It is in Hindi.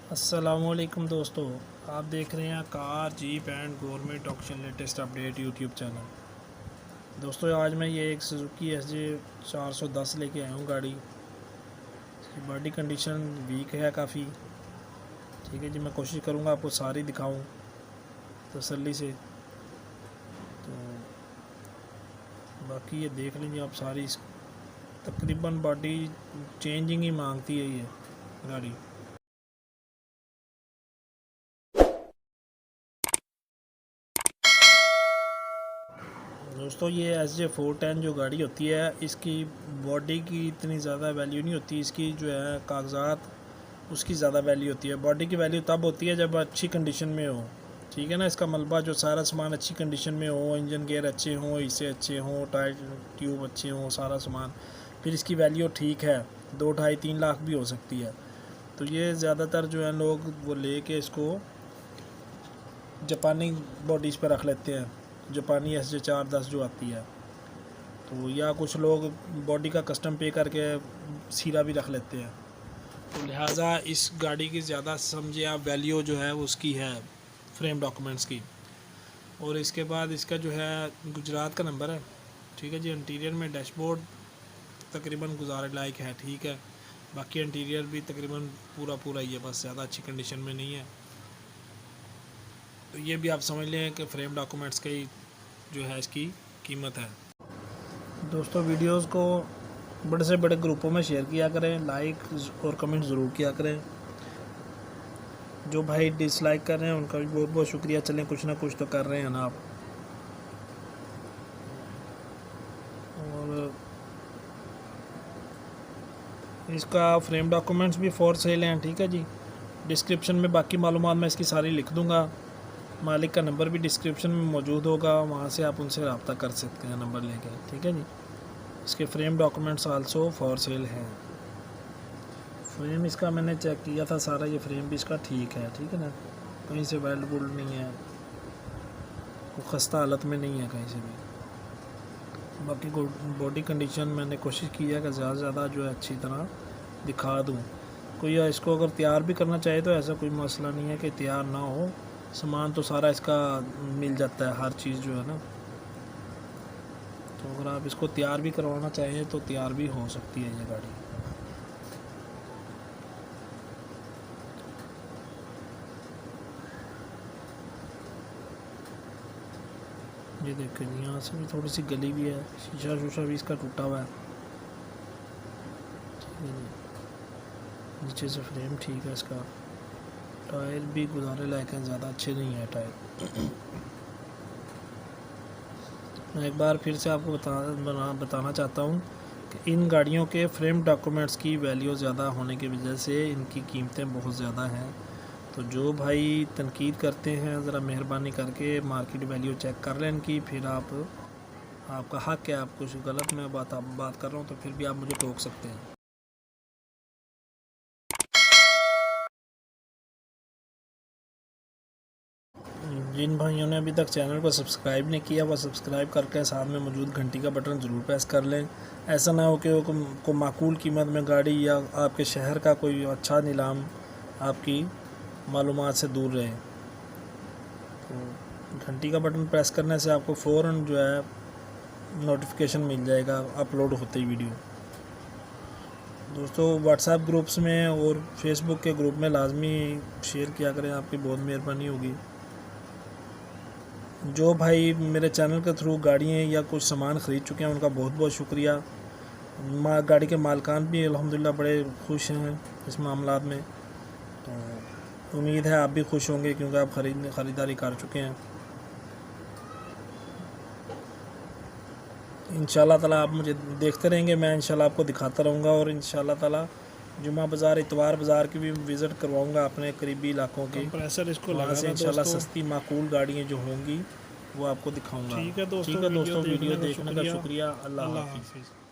अस्सलामुअलैकुम दोस्तों, आप देख रहे हैं car jeep and government auction latest update YouTube channel. दोस्तों आज मैं ये एक सुजुकी SJ 410 लेके आया हूँ गाड़ी। इसकी बॉडी कंडीशन वीक है काफ़ी। ठीक है जी, मैं कोशिश करूँगा आपको सारी दिखाऊँ तसल्ली से। तो बाकी ये देख लीजिए आप सारी, तकरीबन बॉडी चेंजिंग ही मांगती है ये गाड़ी। दोस्तों ये SJ 410 जो गाड़ी होती है, इसकी बॉडी की इतनी ज़्यादा वैल्यू नहीं होती। इसकी जो है कागजात, उसकी ज़्यादा वैल्यू होती है। बॉडी की वैल्यू तब होती है जब अच्छी कंडीशन में हो। ठीक है ना, इसका मलबा जो सारा सामान अच्छी कंडीशन में हो, इंजन गेयर अच्छे हों, हिस्से अच्छे हों, टायर ट्यूब अच्छे हों, सारा सामान, फिर इसकी वैल्यू ठीक है 2, 2.5, 3 लाख भी हो सकती है। तो ये ज़्यादातर जो है लोग वो ले कर इसको जापानी बॉडीज़ पर रख लेते हैं, जापानी SJ 410 जो आती है। तो या कुछ लोग बॉडी का कस्टम पे करके सीरा भी रख लेते हैं। तो लिहाजा इस गाड़ी की ज़्यादा समझिए आप वैल्यू जो है उसकी है फ्रेम डॉक्यूमेंट्स की। और इसके बाद इसका जो है गुजरात का नंबर है। ठीक है जी, इंटीरियर में डैशबोर्ड तकरीबन गुजारे लायक है। ठीक है, बाकी इंटीरियर भी तकरीबन पूरा ही है, बस ज़्यादा अच्छी कंडीशन में नहीं है। तो ये भी आप समझ लें कि फ्रेम डॉक्यूमेंट्स की जो है इसकी कीमत है। दोस्तों वीडियोस को बड़े से बड़े ग्रुपों में शेयर किया करें, लाइक और कमेंट ज़रूर किया करें। जो भाई डिसलाइक कर रहे हैं उनका भी बहुत बहुत शुक्रिया। चलें कुछ ना कुछ तो कर रहे हैं ना आप। और इसका फ्रेम डॉक्यूमेंट्स भी फॉर सेल हैं। ठीक है जी, डिस्क्रिप्शन में बाकी मालूमात मैं इसकी सारी लिख दूँगा। मालिक का नंबर भी डिस्क्रिप्शन में मौजूद होगा, वहाँ से आप उनसे रब्ता कर सकते हैं नंबर लेके। ठीक है जी, इसके frame documents also for sale हैं। फ्रेम इसका मैंने चेक किया था सारा, ये फ्रेम भी इसका ठीक है। ठीक है ना, कहीं से वेल्ड वुल्ड नहीं है, कोई खस्ता हालत में नहीं है कहीं से भी। बाकी बॉडी कंडीशन मैंने कोशिश की है कि ज़्यादा से ज़्यादा जो है अच्छी तरह दिखा दूँ। कोई इसको अगर तैयार भी करना चाहे तो ऐसा कोई मसला नहीं है कि तैयार ना हो, सामान तो सारा इसका मिल जाता है, हर चीज़ जो है ना। तो अगर आप इसको तैयार भी करवाना चाहें तो तैयार भी हो सकती है ये गाड़ी। ये देखें, यहाँ से भी थोड़ी सी गली भी है, शीशा शूशा भी इसका टूटा हुआ है। नीचे से फ्रेम ठीक है इसका। टायर भी गुजारे लायक हैं, ज़्यादा अच्छे नहीं है टायर। मैं एक बार फिर से आपको बताना चाहता हूँ कि इन गाड़ियों के फ्रेम डॉक्यूमेंट्स की वैल्यू ज़्यादा होने की वजह से इनकी कीमतें बहुत ज़्यादा हैं। तो जो भाई तनकीद करते हैं, ज़रा मेहरबानी करके मार्केट वैल्यू चेक कर लें इनकी। फिर आपका हक़ है, आप कुछ गलत मैं बात कर रहा हूँ तो फिर भी आप मुझे टोक सकते हैं। जिन भाइयों ने अभी तक चैनल को सब्सक्राइब नहीं किया, वह सब्सक्राइब करके साथ में मौजूद घंटी का बटन ज़रूर प्रेस कर लें। ऐसा ना हो कि को माकूल कीमत में गाड़ी या आपके शहर का कोई अच्छा नीलाम आपकी मालूमात से दूर रहे। तो घंटी का बटन प्रेस करने से आपको फ़ौरन जो है नोटिफिकेशन मिल जाएगा अपलोड होते ही वीडियो। दोस्तों व्हाट्सएप ग्रुप्स में और फेसबुक के ग्रुप में लाजमी शेयर किया करें, आपकी बहुत मेहरबानी होगी। जो भाई मेरे चैनल के थ्रू गाड़ियाँ या कुछ सामान ख़रीद चुके हैं उनका बहुत बहुत शुक्रिया। गाड़ी के मालकान भी अल्हम्दुलिल्लाह बड़े खुश हैं इस मामलात में। तो उम्मीद है आप भी खुश होंगे क्योंकि आप ख़रीदारी कर चुके हैं। इंशाल्लाह ताला आप मुझे देखते रहेंगे, मैं इंशाल्लाह आपको दिखाता रहूँगा। और इंशाल्लाह ताला जुमा बाज़ार, इतवार बाज़ार की भी विज़िट करवाऊँगा अपने करीबी इलाकों के। कंप्रेसर इसको लगा से इंशाल्लाह सस्ती माकूल गाड़ियाँ जो होंगी वो आपको दिखाऊँगा। ठीक है दोस्तों, वीडियो देखने का शुक्रिया। अल्लाह हाफ़िज़।